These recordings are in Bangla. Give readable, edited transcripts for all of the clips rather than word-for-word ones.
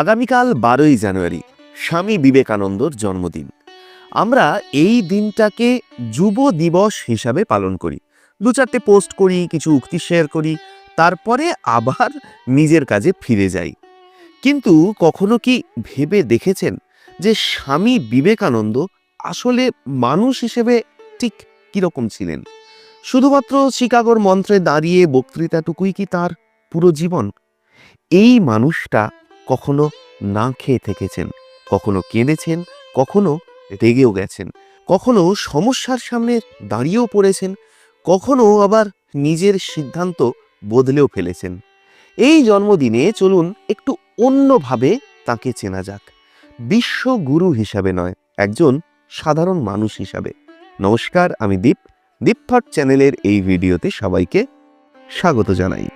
আগামীকাল 12ই জানুয়ারি স্বামী বিবেকানন্দর জন্মদিন। আমরা এই দিনটাকে যুব দিবস হিসাবে পালন করি। 2-4টে পোস্ট করি, কিছু উক্তি শেয়ার করি, তারপরে আবার নিজের কাজে ফিরে যাই। কিন্তু কখনো কি ভেবে দেখেছেন যে স্বামী বিবেকানন্দ আসলে মানুষ হিসেবে ঠিক কিরকম ছিলেন? শুধুমাত্র শিকাগোর মন্ত্রে দাঁড়িয়ে বক্তৃতাটুকুই কি তার পুরো জীবন? এই মানুষটা কখনো না খেয়ে থেকেছেন, কখনো কেঁদেছেন, কখনো রেগেও গেছেন, কখনো সমস্যার সামনে দাঁড়িয়েও পড়েছেন, কখনো আবার নিজের সিদ্ধান্ত বদলেও ফেলেছেন। এই জন্মদিনে চলুন একটু অন্যভাবে তাকে চেনা যাক, বিশ্বগুরু হিসাবে নয়, একজন সাধারণ মানুষ হিসাবে। নমস্কার, আমি দীপ। দীপ থট চ্যানেলের এই ভিডিওতে সবাইকে স্বাগত জানাই।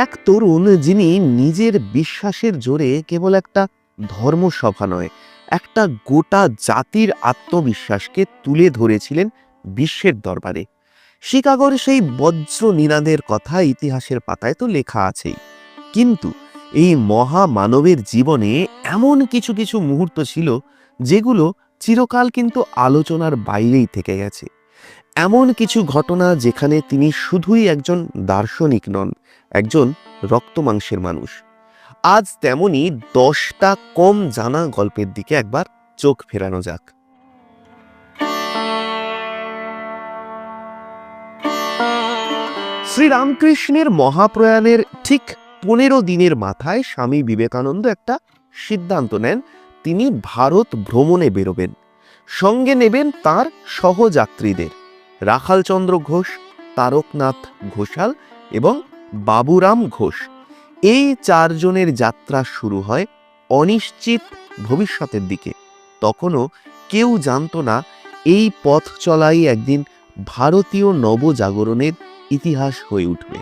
এক তরুণ যিনি নিজের বিশ্বাসের জোরে কেবল একটা ধর্মসভা নয়, একটা গোটা জাতির আত্মবিশ্বাসকে তুলে ধরেছিলেন বিশ্বের দরবারে। শিকাগোর সেই বজ্র নিনাদের কথা ইতিহাসের পাতায় তো লেখা আছেই, কিন্তু এই মহামানবের জীবনে এমন কিছু কিছু মুহূর্ত ছিল যেগুলো চিরকাল কিন্তু আলোচনার বাইরেই থেকে গেছে। এমন কিছু ঘটনা যেখানে তিনি শুধুই একজন দার্শনিক নন, একজন রক্তমাংসের মানুষ। আজ তেমনি 10টা কম জানা গল্পের দিকে একবার চোখ ফেরানো যাক। শ্রীরামকৃষ্ণের মহাপ্রয়াণের ঠিক 15 দিনের মাথায় স্বামী বিবেকানন্দ একটা সিদ্ধান্ত নেন। তিনি ভারত ভ্রমণে বেরোবেন, সঙ্গে নেবেন তার সহযাত্রীদের রাখালচন্দ্র ঘোষ, তারকনাথ ঘোষাল এবং বাবুরাম ঘোষ। এই 4 জনের যাত্রা শুরু হয় অনিশ্চিত ভবিষ্যতের দিকে। তখনও কেউ জানতো না এই পথ চলাই একদিন ভারতীয় নবজাগরণের ইতিহাস হয়ে উঠবে।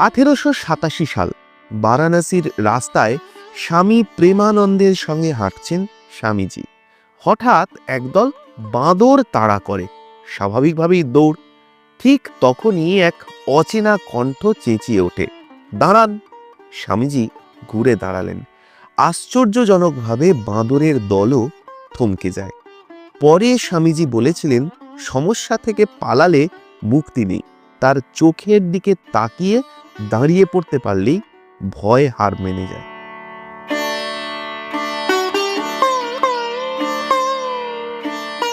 1887 সাল বারাণসীর রাস্তায় স্বামী প্রেমানন্দের সঙ্গে হাঁটছেন স্বামীজি। হঠাৎ একদল বাঁদর তাড়া করে, স্বাভাবিকভাবেই দৌড়। ঠিক তখনই এক অচেনা কণ্ঠ চেঁচিয়ে ওঠে, দাঁড়ান! স্বামীজি ঘুরে দাঁড়ালেন। আশ্চর্যজনকভাবে বাঁদরের দলও থমকে যায়। পরে স্বামীজি বলেছিলেন, সমস্যা থেকে পালালে মুক্তি নেই, তার চোখের দিকে তাকিয়ে দাঁড়িয়ে পড়তে পারলেই ভয় হার মেনে যায়।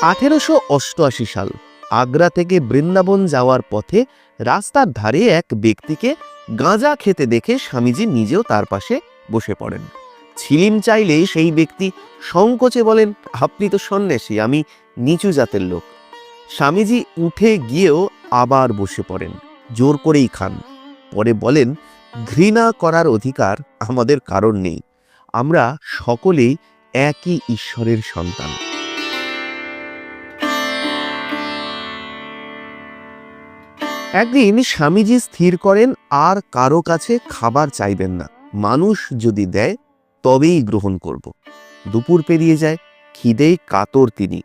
1888 সাল আগ্রা থেকে বৃন্দাবন যাওয়ার পথে রাস্তার ধারে এক ব্যক্তিকে গাঁজা খেতে দেখে স্বামীজি নিজেও তার পাশে বসে পড়েন। ছিলিম চাইলে সেই ব্যক্তি সংকোচে বলেন, আপনি তো সন্ন্যাসী, আমি নিচু জাতের লোক। স্বামীজি উঠে গিয়েও আবার বসে পড়েন, জোর করেই খান। পরে বলেন, ঘৃণা করার অধিকার আমাদের কারণ নেই, আমরা সকলেই একই ঈশ্বরের সন্তান। একদিন স্বামীজি স্থির করেন আর কারো কাছে খাবার চাইবেন না, মানুষ যদি দেয় তবেই গ্রহণ করব। দুপুর পেরিয়ে যায়, খিদেয় কাতর তিনি।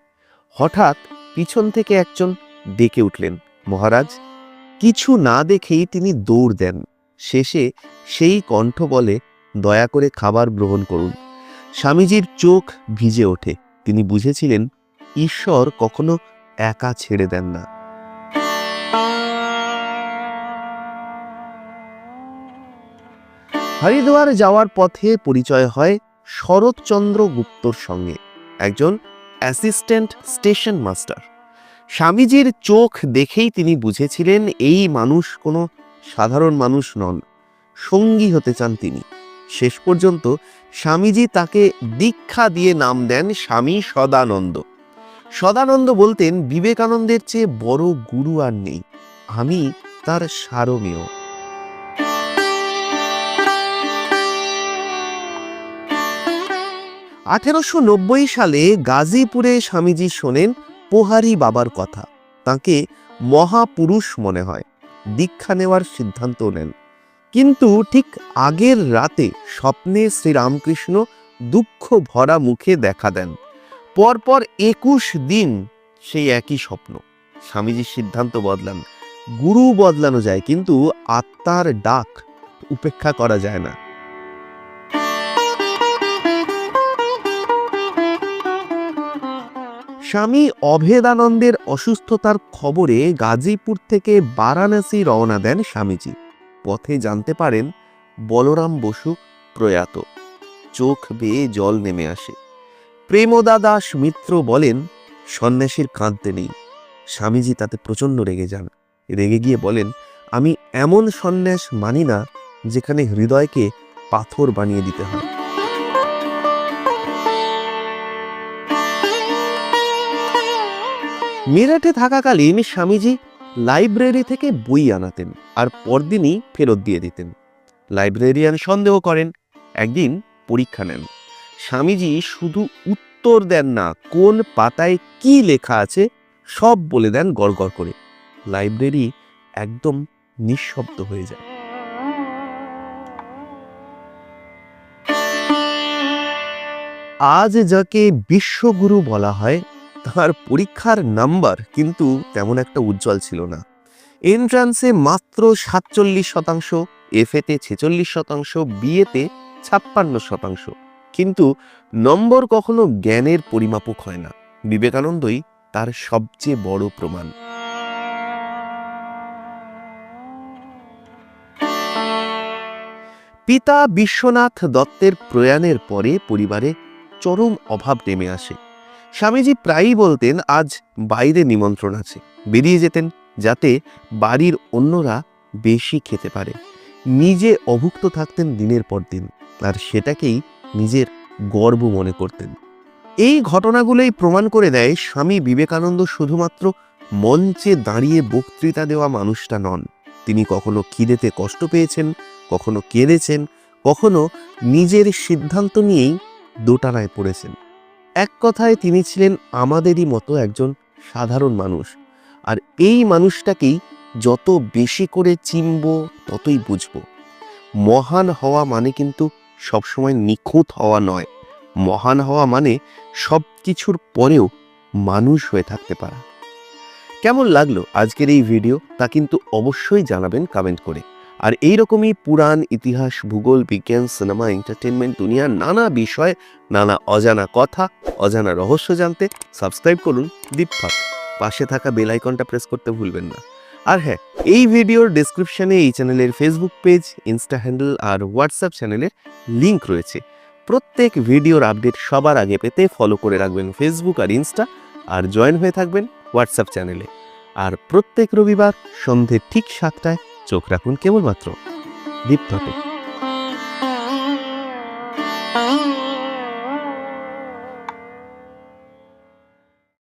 হঠাৎ পিছন থেকে একজন ডেকে উঠলেন, মহারাজ! কিছু না দেখেই তিনি দৌড় দেন। শেষে সেই কণ্ঠ বলে, দয়া করে খাবার গ্রহণ করুন। স্বামীজির চোখ ভিজে ওঠে। তিনি বুঝেছিলেন ঈশ্বর কখনো একা ছেড়ে দেন না। হরিদ্বার যাওয়ার পথে পরিচয় হয় শরৎচন্দ্র গুপ্তর সঙ্গে, একজন অ্যাসিস্ট্যান্ট স্টেশন মাস্টার। স্বামীজির চোখ দেখেই তিনি বুঝেছিলেন এই মানুষ কোনো সাধারণ মানুষ নন, সঙ্গী হতে চান তিনি। শেষ পর্যন্ত স্বামীজি তাকে দীক্ষা দিয়ে নাম দেন স্বামী সদানন্দ। সদানন্দ বলতেন, বিবেকানন্দের চেয়ে বড় গুরু আর নেই, আমি তার সারমেয়। 1890 সালে গাজীপুরে স্বামীজি শোনেন পোহারি বাবার কথা। তাকে মহাপুরুষ মনে হয়, দীক্ষা নেওয়ার সিদ্ধান্ত নেন। কিন্তু ঠিক আগের রাতে স্বপ্নে শ্রীরামকৃষ্ণ দুঃখ ভরা মুখে দেখা দেন। পরপর 21 দিন সেই একই স্বপ্ন। স্বামীজির সিদ্ধান্ত বদলান। গুরু বদলানো যায়, কিন্তু আত্মার ডাক উপেক্ষা করা যায় না। স্বামী অভেদানন্দের অসুস্থতার খবরে গাজীপুর থেকে বারাণসী রওনা দেন স্বামীজি। পথে জানতে পারেন বলরাম বসু প্রয়াত। চোখ বেয়ে জল নেমে আসে। প্রেমদা দাস মিত্র বলেন, সন্ন্যাসীর কাঁদতে নেই। স্বামীজি তাতে প্রচণ্ড রেগে যান। রেগে গিয়ে বলেন, আমি এমন সন্ন্যাস মানি না যেখানে হৃদয়কে পাথর বানিয়ে দিতে হয়। মেরঠে থাকাকালীন স্বামীজি লাইব্রেরি থেকে বই আনাতেন আর পরদিনই ফেরত দিয়ে দিতেন। লাইব্রেরিয়ান সন্দেহ করেন। একদিন পরীক্ষা নেন। স্বামীজি শুধু উত্তর দেন না, কোন পাতায় কি লেখা আছে সব বলে দেন গড়গড় করে। লাইব্রেরি একদম নিঃশব্দ হয়ে যায়। আজ যাকে বিশ্বগুরু বলা হয়, তার পরীক্ষার নাম্বার কিন্তু তেমন একটা উজ্জ্বল ছিল না। এন্ট্রান্সে মাত্র 47%, এফএতে 46%, বিএতে 56%। কিন্তু নম্বর কখনো জ্ঞানের পরিমাপক হয় না। বিবেকানন্দই তার সবচেয়ে বড় প্রমাণ। পিতা বিশ্বনাথ দত্তের প্রয়াণের পরে পরিবারে চরম অভাব নেমে আসে। স্বামীজি প্রায়ই বলতেন, আজ বাইরে নিমন্ত্রণ আছে, বেরিয়ে যেতেন যাতে বাড়ির অন্যরা বেশি খেতে পারে। নিজে অভুক্ত থাকতেন দিনের পর দিন, আর সেটাকেই নিজের গর্ব মনে করতেন। এই ঘটনাগুলোই প্রমাণ করে দেয় স্বামী বিবেকানন্দ শুধুমাত্র মঞ্চে দাঁড়িয়ে বক্তৃতা দেওয়া মানুষটা নন। তিনি কখনো খিদেতে কষ্ট পেয়েছেন, কখনো কেঁদেছেন, কখনো নিজের সিদ্ধান্ত নিয়েই দোটানায় পড়েছেন। এক কথায় তিনি ছিলেন আমাদেরই মতো একজন সাধারণ মানুষ। আর এই মানুষটাকেই যত বেশি করে চিনব ততই বুঝব। মহান হওয়া মানে কিন্তু সবসময় নিখুঁত হওয়া নয়। মহান হওয়া মানে সব কিছুর পরেও মানুষ হয়ে থাকতে পারা। কেমন লাগলো আজকের এই ভিডিও তা কিন্তু অবশ্যই জানাবেন কমেন্ট করে। আর এইরকমই পুরাণ, ইতিহাস, ভূগোল, বিজ্ঞান, সিনেমা, এন্টারটেনমেন্ট, দুনিয়ার নানা বিষয়, নানা অজানা কথা, অজানা রহস্য জানতে সাবস্ক্রাইব করুন দীপফাক। পাশে থাকা বেল আইকনটা প্রেস করতে ভুলবেন না। আর হ্যাঁ, এই ভিডিওর ডেসক্রিপশনে এই চ্যানেলের ফেসবুক পেজ, ইনস্টা হ্যান্ডেল আর হোয়াটসঅ্যাপ চ্যানেলের লিঙ্ক রয়েছে। প্রত্যেক ভিডিওর আপডেট সবার আগে পেতে ফলো করে রাখবেন ফেসবুক আর ইনস্টা, আর জয়েন হয়ে থাকবেন হোয়াটসঅ্যাপ চ্যানেলে। আর প্রত্যেক রবিবার সন্ধে ঠিক 7টায় চোখ রাখুন কেবলমাত্র দীপথকে।